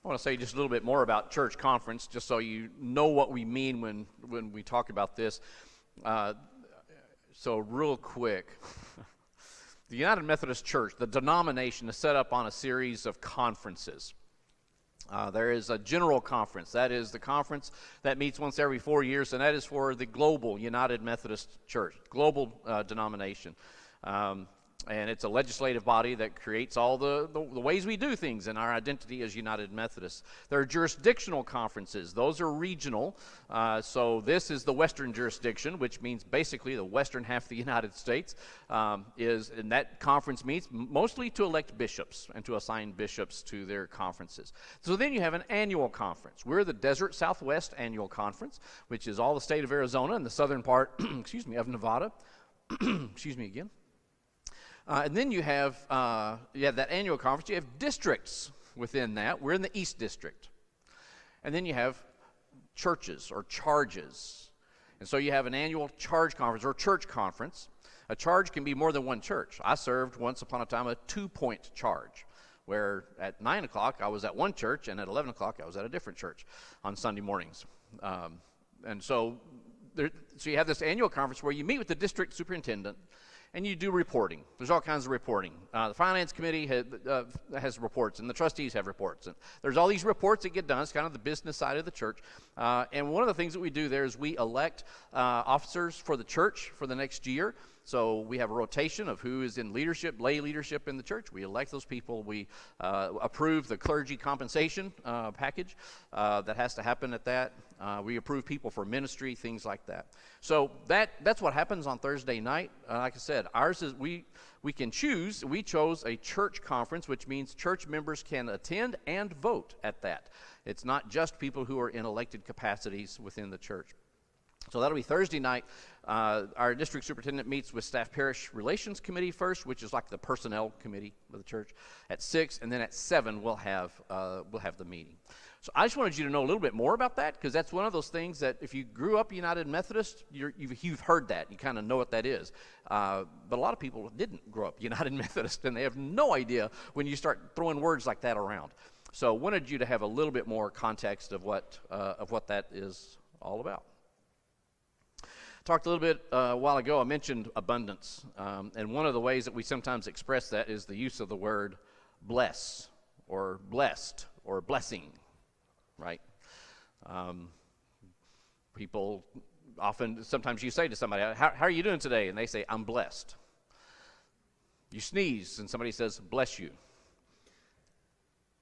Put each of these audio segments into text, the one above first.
I want to say just a little bit more about church conference, just so you know what we mean when we talk about this. So real quick, the United Methodist Church, the denomination, is set up on a series of conferences. There is a general conference. That is the conference that meets once every 4 years, and that is for the global United Methodist Church, global denomination. And it's a legislative body that creates all the ways we do things in our identity as United Methodists. There are jurisdictional conferences. Those are regional. So this is the Western jurisdiction, which means basically the western half of the United States. And that conference meets mostly to elect bishops and to assign bishops to their conferences. So then you have an annual conference. We're the Desert Southwest Annual Conference, which is all the state of Arizona and the southern part, of Nevada. Excuse me again. And then you have that annual conference. You have districts within that. We're in the East District. And then you have churches or charges. And so you have an annual charge conference or church conference. A charge can be more than one church. I served once upon a time a 2-point charge, where at 9 o'clock I was at one church and at 11 o'clock I was at a different church on Sunday mornings. So you have this annual conference where you meet with the district superintendent, and you do reporting. There's all kinds of reporting. The finance committee has reports, and the trustees have reports. And there's all these reports that get done. It's kind of the business side of the church. And one of the things that we do there is we elect officers for the church for the next year. So we have a rotation of who is in leadership, lay leadership in the church. We elect those people. We approve the clergy compensation package that has to happen at that. We approve people for ministry, things like that. So that's what happens on Thursday night. Like I said, ours is we can choose. We chose a church conference, which means church members can attend and vote at that. It's not just people who are in elected capacities within the church. So that'll be Thursday night. Our district superintendent meets with Staff Parish Relations Committee first, which is like the personnel committee of the church, at 6, and then at 7 we'll have the meeting. So I just wanted you to know a little bit more about that, because that's one of those things that if you grew up United Methodist, you've heard that. You kind of know what that is. But a lot of people didn't grow up United Methodist, and they have no idea when you start throwing words like that around. So wanted you to have a little bit more context of what that is all about. Talked a little bit a while ago. I mentioned abundance, and one of the ways that we sometimes express that is the use of the word bless or blessed or blessing, right? People sometimes you say to somebody, how are you doing today? And they say, I'm blessed. You sneeze and somebody says, bless you.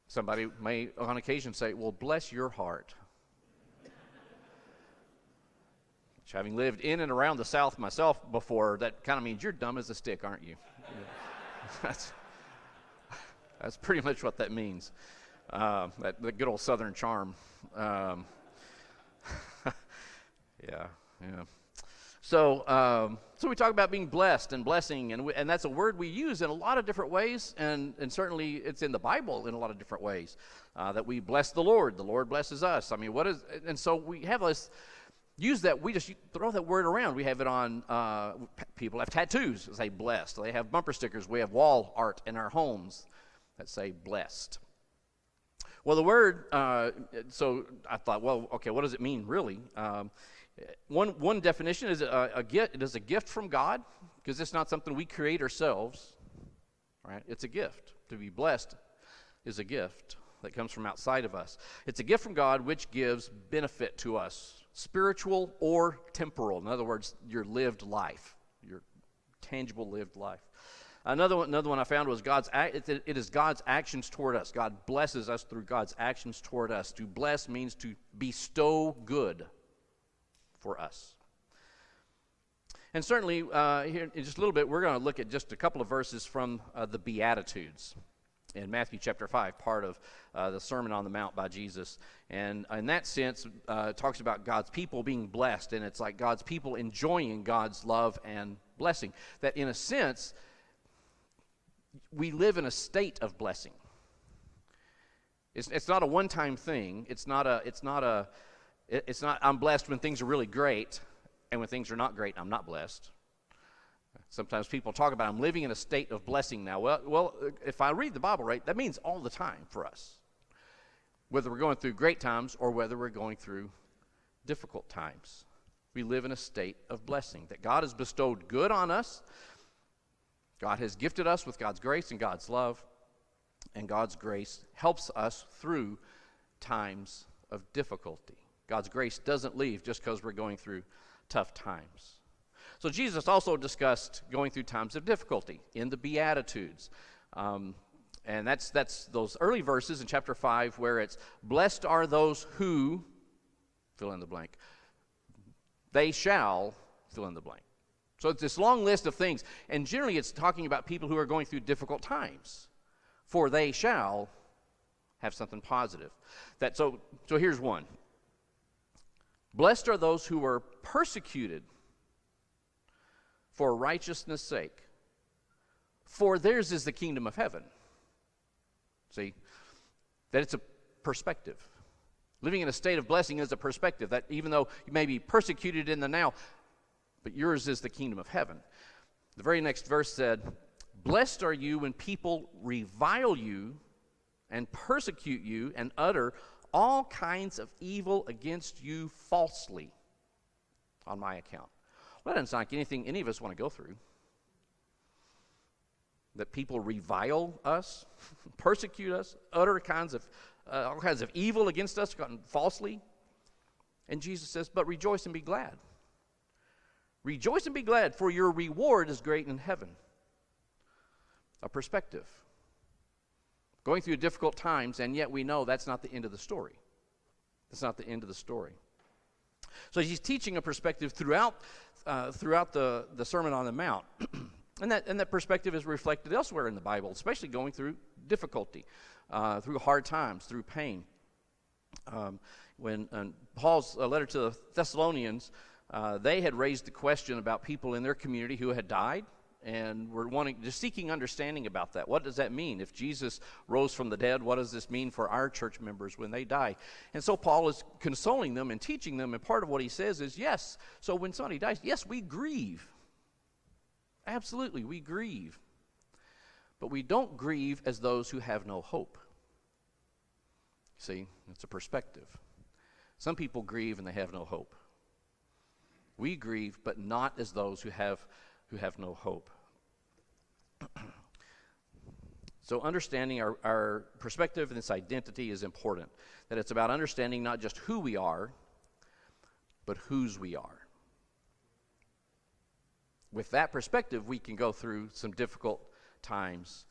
Somebody may on occasion say, well, bless your heart. Having lived in and around the South myself before, that kind of means you're dumb as a stick, aren't you? That's pretty much what that means. That good old Southern charm. Yeah. So we talk about being blessed and blessing, and that's a word we use in a lot of different ways, and certainly it's in the Bible in a lot of different ways. That we bless the Lord blesses us. I mean, and so we have this. Use that, we just throw that word around. We have it on, people have tattoos that say blessed. They have bumper stickers. We have wall art in our homes that say blessed. Well, the word, so I thought, well, okay, what does it mean really? One definition is a gift. It is a gift from God, because it's not something we create ourselves, right? It's a gift. To be blessed is a gift that comes from outside of us. It's a gift from God which gives benefit to us, spiritual or temporal. In other words, your lived life, your tangible lived life. Another one I found was it is God's actions toward us. God blesses us through God's actions toward us. To bless means to bestow good for us. And certainly, here in just a little bit, we're going to look at just a couple of verses from the Beatitudes in Matthew chapter 5, part of the Sermon on the Mount by Jesus. And in that sense, it talks about God's people being blessed, and it's like God's people enjoying God's love and blessing. That in a sense, we live in a state of blessing. It's not a one-time thing. It's not I'm blessed when things are really great, and when things are not great, I'm not blessed. Sometimes people talk about, I'm living in a state of blessing now. Well, if I read the Bible right, that means all the time for us. whether we're going through great times or whether we're going through difficult times. We live in a state of blessing, that God has bestowed good on us. God has gifted us with God's grace and God's love, and God's grace helps us through times of difficulty. God's grace doesn't leave just because we're going through tough times. So Jesus also discussed going through times of difficulty in the Beatitudes. And that's those early verses in chapter 5 where it's, blessed are those who, fill in the blank, they shall, fill in the blank. So it's this long list of things, and generally it's talking about people who are going through difficult times. For they shall have something positive. So here's one. Blessed are those who are persecuted for righteousness' sake, for theirs is the kingdom of heaven. See, that it's a perspective. Living in a state of blessing is a perspective, that even though you may be persecuted in the now, but yours is the kingdom of heaven. The very next verse said, blessed are you when people revile you and persecute you and utter all kinds of evil against you falsely on my account. Well, that doesn't sound like anything any of us want to go through. That people revile us, persecute us, utter all kinds of evil against us falsely. And Jesus says, but rejoice and be glad. Rejoice and be glad, for your reward is great in heaven. A perspective. Going through difficult times, and yet we know that's not the end of the story. That's not the end of the story. So he's teaching a perspective throughout the Sermon on the Mount. And that perspective is reflected elsewhere in the Bible, especially going through difficulty, through hard times, through pain. When Paul's letter to the Thessalonians, they had raised the question about people in their community who had died, and were just seeking understanding about that. What does that mean? If Jesus rose from the dead, what does this mean for our church members when they die? And so Paul is consoling them and teaching them, and part of what he says is, yes, so when somebody dies, yes, we grieve. Absolutely, we grieve. But we don't grieve as those who have no hope. See, it's a perspective. Some people grieve and they have no hope. We grieve, but not as those who have no hope. So understanding our perspective and this identity is important. That it's about understanding not just who we are, but whose we are. With that perspective, we can go through some difficult times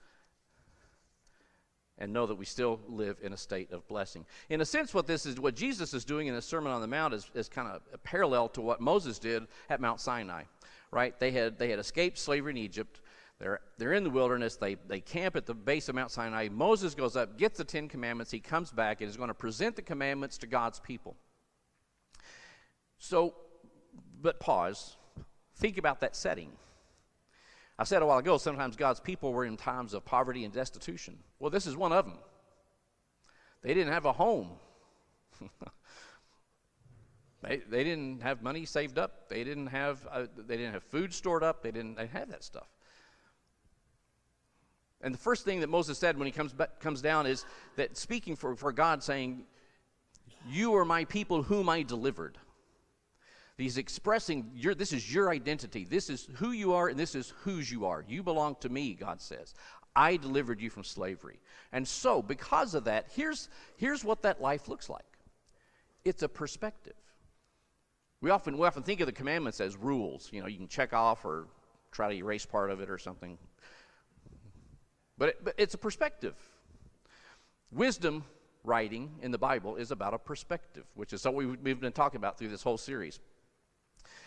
and know that we still live in a state of blessing. In a sense, what Jesus is doing in the Sermon on the Mount is kind of a parallel to what Moses did at Mount Sinai, right? They had escaped slavery in Egypt. They're in the wilderness. They camp at the base of Mount Sinai. Moses goes up, gets the 10 Commandments. He comes back and is going to present the commandments to God's people. So, but pause. Think about that setting. I said a while ago, sometimes God's people were in times of poverty and destitution. Well, this is one of them. They didn't have a home. They didn't have money saved up. They didn't have food stored up. They didn't have that stuff. And the first thing that Moses said when he comes down is that speaking for God, saying, "You are my people whom I delivered." He's expressing, this is your identity. This is who you are, and this is whose you are. You belong to me, God says. I delivered you from slavery. And so, because of that, here's what that life looks like. It's a perspective. We often think of the commandments as rules. You can check off or try to erase part of it or something. But it's a perspective. Wisdom writing in the Bible is about a perspective, which is what we've been talking about through this whole series.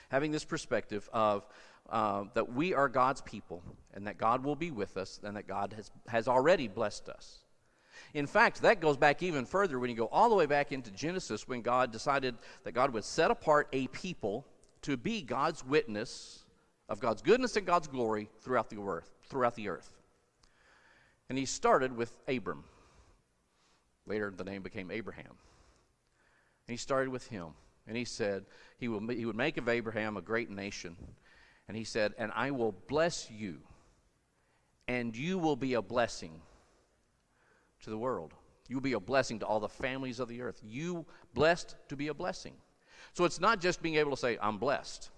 Having this perspective of that we are God's people and that God will be with us and that God has already blessed us. In fact, that goes back even further when you go all the way back into Genesis, when God decided that God would set apart a people to be God's witness of God's goodness and God's glory throughout the earth. And he started with Abram. Later the name became Abraham. And he started with him. And he said he would make of Abraham a great nation. And he said, and I will bless you, and you will be a blessing to the world. You will be a blessing to all the families of the earth. You blessed to be a blessing. So it's not just being able to say, I'm blessed.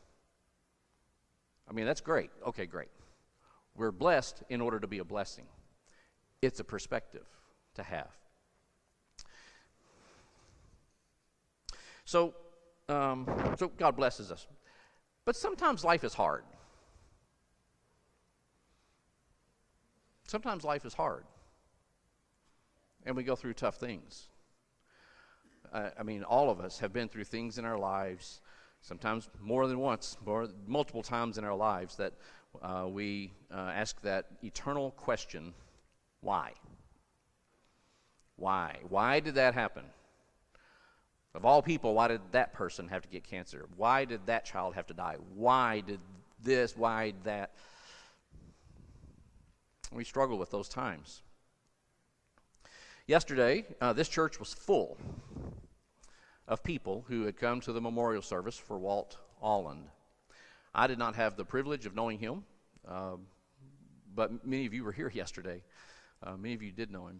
I mean, that's great. Okay, great. We're blessed in order to be a blessing. It's a perspective to have. So God blesses us. But sometimes life is hard. Sometimes life is hard. And we go through tough things. I mean, all of us have been through things in our lives, sometimes more than once, multiple times in our lives, that we ask that eternal question, why? Why? Why did that happen? Of all people, why did that person have to get cancer? Why did that child have to die? Why did this? Why that? We struggle with those times. Yesterday, this church was full of people who had come to the memorial service for Walt Alland. I did not have the privilege of knowing him, but many of you were here yesterday. Many of you did know him.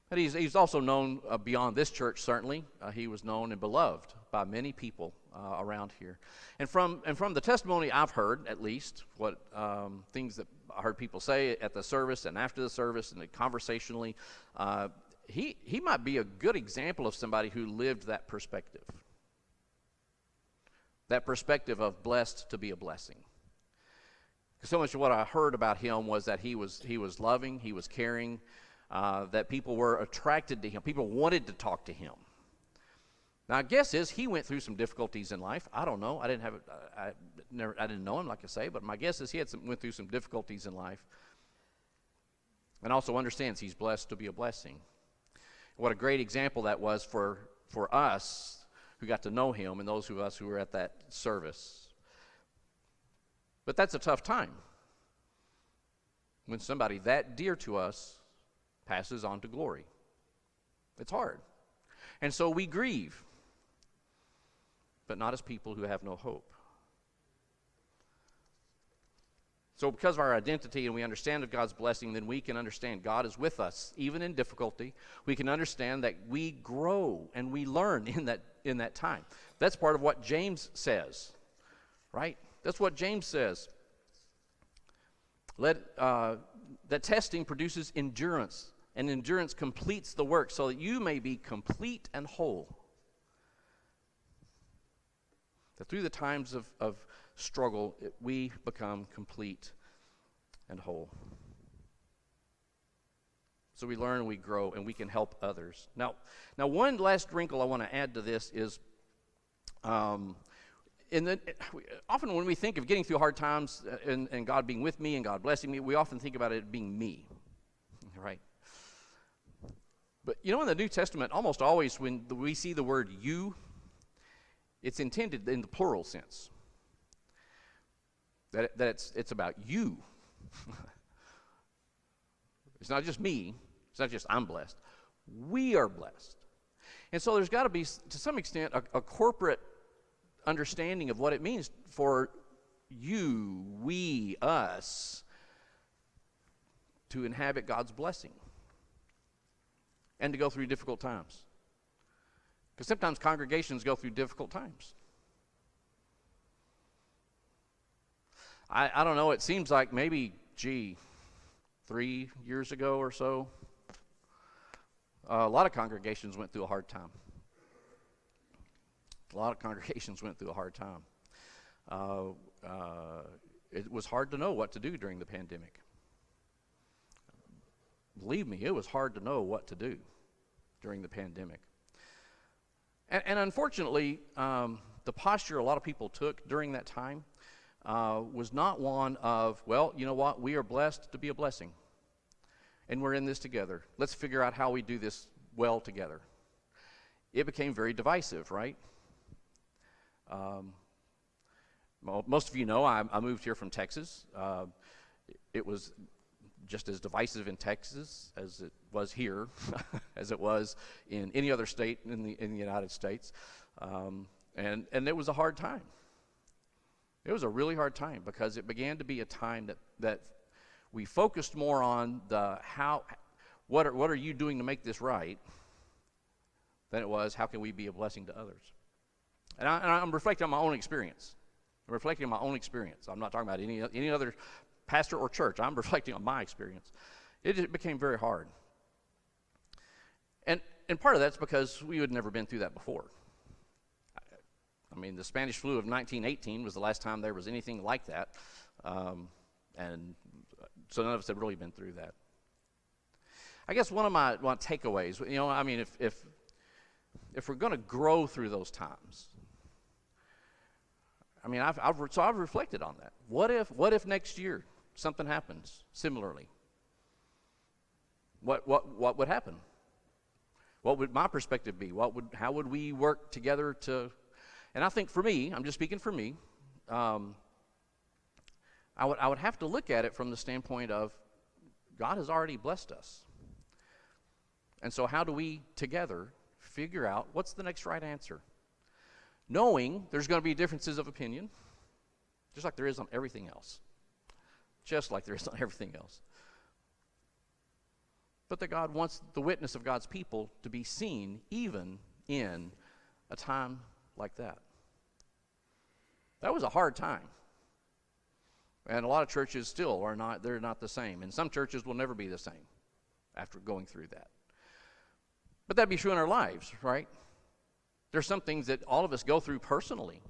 But he's also known beyond this church, certainly. He was known and beloved by many people around here. And from the testimony I've heard, at least, what things that I heard people say at the service and after the service and conversationally, he might be a good example of somebody who lived that perspective. That perspective of blessed to be a blessing. So much of what I heard about him was that he was loving, he was caring, that people were attracted to him. People wanted to talk to him. Now, I guess he went through some difficulties in life. I don't know. I didn't know him, like I say, but my guess is he went through some difficulties in life, and also understands he's blessed to be a blessing. What a great example that was for us who got to know him and those of us who were at that service. But that's a tough time when somebody that dear to us passes on to glory. It's hard. And so we grieve, but not as people who have no hope. So because of our identity and we understand of God's blessing, then we can understand God is with us, even in difficulty. We can understand that we grow and we learn in that time. That's part of what James says, right? That's what James says. That testing produces endurance, and endurance completes the work so that you may be complete and whole. That through the times of struggle, we become complete and whole. So we learn, we grow, and we can help others. Now one last wrinkle I want to add to this is, often when we think of getting through hard times and God being with me and God blessing me, we often think about it being me, right? But in the New Testament, almost always when we see the word you, it's intended in the plural sense. That it's about you. It's not just me. It's not just I'm blessed. We are blessed. And so there's got to be, to some extent, a corporate understanding of what it means for you, we, us, to inhabit God's blessing and to go through difficult times. Because sometimes congregations go through difficult times. I don't know, it seems like maybe, 3 years ago or so, a lot of congregations went through a hard time. It was hard to know what to do during the pandemic. Believe me, it was hard to know what to do during the pandemic. And unfortunately, the posture a lot of people took during that time was not one of, well, you know what, we are blessed to be a blessing. And we're in this together. Let's figure out how we do this well together. It became very divisive, right? Most of you know I moved here from Texas. It was just as divisive in Texas as it was here, as it was in any other state in the United States. And it was a hard time. It was a really hard time because it began to be a time that we focused more on what are you doing to make this right, than it was, how can we be a blessing to others? And I'm reflecting on my own experience. I'm reflecting on my own experience. I'm not talking about any other pastor or church. I'm reflecting on my experience. It became very hard. And part of that's because we had never been through that before. I mean, the Spanish flu of 1918 was the last time there was anything like that. And so none of us had really been through that. I guess one of my takeaways, I mean, if we're going to grow through those times, I mean, I've reflected on that. What if next year something happens similarly? What would happen? What would my perspective be? How would we work together to? And I think for me, I'm just speaking for me. I would have to look at it from the standpoint of God has already blessed us, and so how do we together figure out what's the next right answer? Knowing there's going to be differences of opinion, just like there is on everything else. Just like there is on everything else. But that God wants the witness of God's people to be seen even in a time like that. That was a hard time. And a lot of churches still they're not the same. And some churches will never be the same after going through that. But that'd be true in our lives, right? There's some things that all of us go through personally,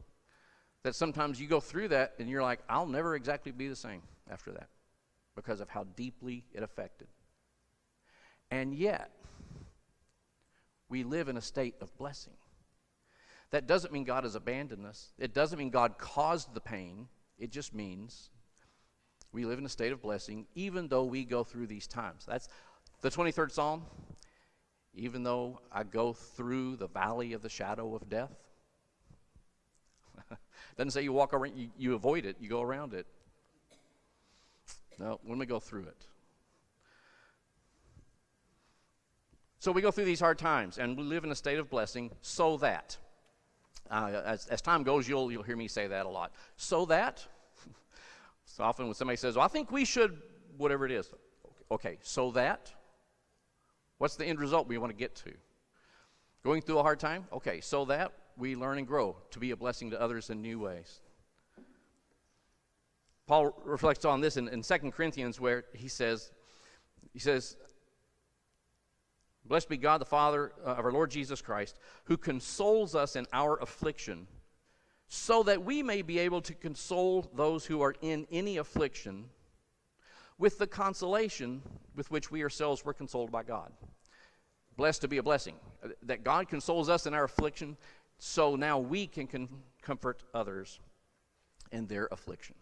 that sometimes you go through that and you're like, I'll never exactly be the same after that because of how deeply it affected. And yet, we live in a state of blessing. That doesn't mean God has abandoned us. It doesn't mean God caused the pain. It just means we live in a state of blessing even though we go through these times. That's the 23rd Psalm. Even though I go through the valley of the shadow of death. Doesn't say you walk around, you avoid it, you go around it. No, when we go through it. So we go through these hard times, and we live in a state of blessing so that, as time goes, you'll hear me say that a lot. So that, so often when somebody says, well, I think we should, whatever it is. Okay, so that, what's the end result we want to get to? Going through a hard time? Okay, so that we learn and grow to be a blessing to others in new ways. Paul reflects on this in 2 Corinthians where he says, blessed be God the Father of our Lord Jesus Christ, who consoles us in our affliction, so that we may be able to console those who are in any affliction with the consolation with which we ourselves were consoled by God. Blessed to be a blessing. That God consoles us in our affliction, so now we can comfort others in their affliction.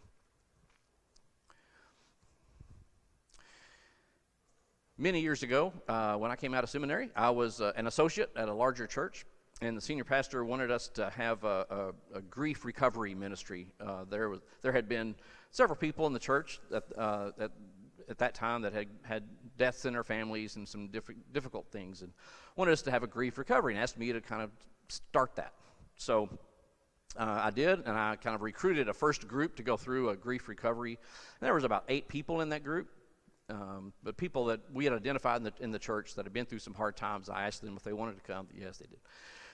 Many years ago, when I came out of seminary, I was an associate at a larger church, and the senior pastor wanted us to have a grief recovery ministry. There had been several people in the church at that time that had deaths in their families and some difficult things, and wanted us to have a grief recovery and asked me to kind of start that. So I did, and I kind of recruited a first group to go through a grief recovery. And there was about 8 people in that group. But people that we had identified in the church that had been through some hard times, I asked them if they wanted to come. Yes, they did.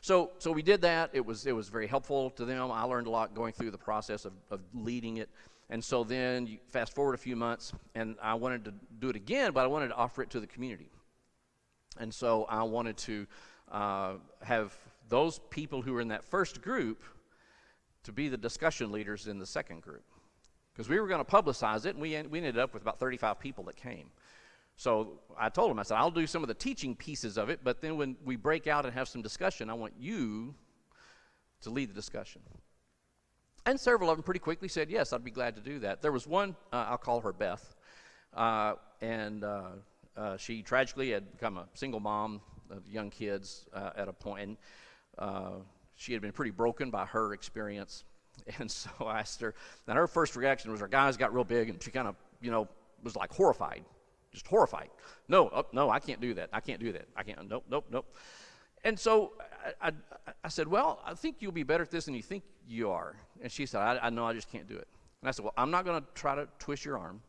So we did that. It was very helpful to them. I learned a lot going through the process of leading it. And so then you fast forward a few months, and I wanted to do it again, but I wanted to offer it to the community. And so I wanted to have those people who were in that first group to be the discussion leaders in the second group. Because we were going to publicize it, and we ended up with about 35 people that came. So I told them, I said, I'll do some of the teaching pieces of it, but then when we break out and have some discussion, I want you to lead the discussion. And several of them pretty quickly said, yes, I'd be glad to do that. There was one, I'll call her Beth, and she tragically had become a single mom of young kids at a point, and she had been pretty broken by her experience. And so I asked her, and her first reaction was her eyes got real big, and she kind of, was like horrified, just horrified. No, I can't do that. I can't do that. I can't, nope. And so I said, well, I think you'll be better at this than you think you are. And she said, I know I just can't do it. And I said, well, I'm not going to try to twist your arm.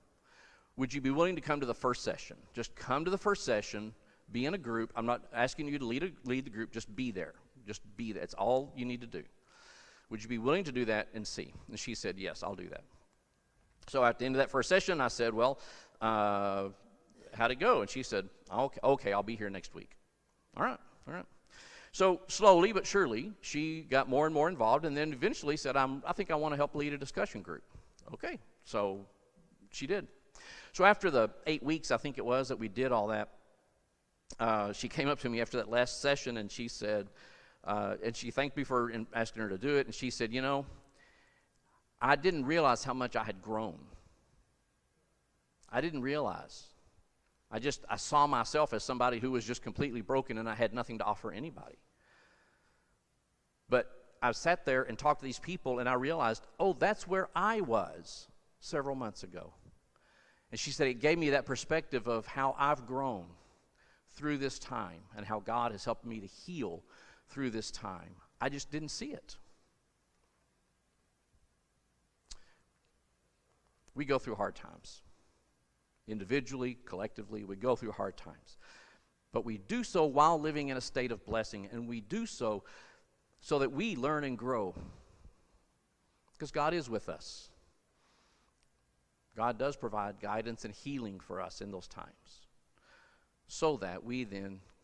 would you be willing to come to the first session? Just come to the first session, be in a group. I'm not asking you to lead the group, just be there. Just be there. It's all you need to do. Would you be willing to do that and see? And she said, yes, I'll do that. So at the end of that first session, I said, well, how'd it go? And she said, okay, I'll be here next week. All right. So slowly but surely, she got more and more involved, and then eventually said, I think I want to help lead a discussion group. Okay, so she did. So after the 8 weeks, I think it was, that we did all that, she came up to me after that last session, and she said, and she thanked me for asking her to do it, and she said, I didn't realize how much I had grown. I didn't realize. I saw myself as somebody who was just completely broken, and I had nothing to offer anybody. But I sat there and talked to these people, and I realized, that's where I was several months ago. And she said it gave me that perspective of how I've grown through this time and how God has helped me to heal through this time. I just didn't see it. We go through hard times. Individually, collectively, we go through hard times. But we do so while living in a state of blessing, and we do so that we learn and grow. Because God is with us. God does provide guidance and healing for us in those times, so that we then